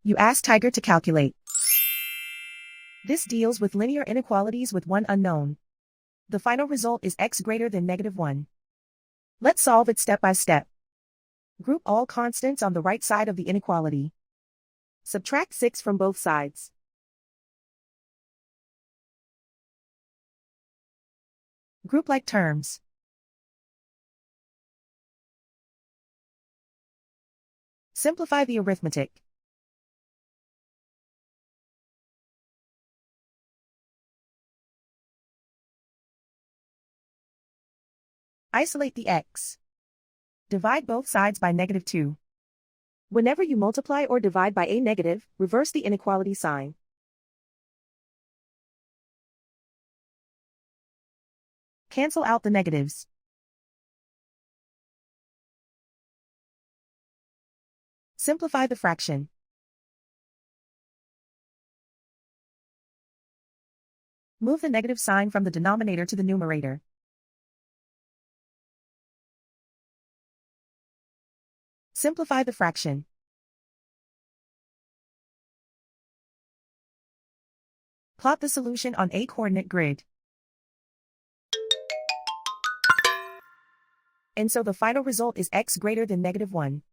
You ask Tiger to calculate. This deals with linear inequalities with one unknown. The final result is x greater than -1. Let's solve it step by step. Group all constants on the right side of the inequality. Subtract 6 from both sides. Group like terms. Simplify the arithmetic. Isolate the x. Divide both sides by -2. Whenever you multiply or divide by a negative, reverse the inequality sign. Cancel out the negatives. Simplify the fraction. Move the negative sign from the denominator to the numerator. Simplify the fraction. Plot the solution on a coordinate grid. And so the final result is x greater than -1.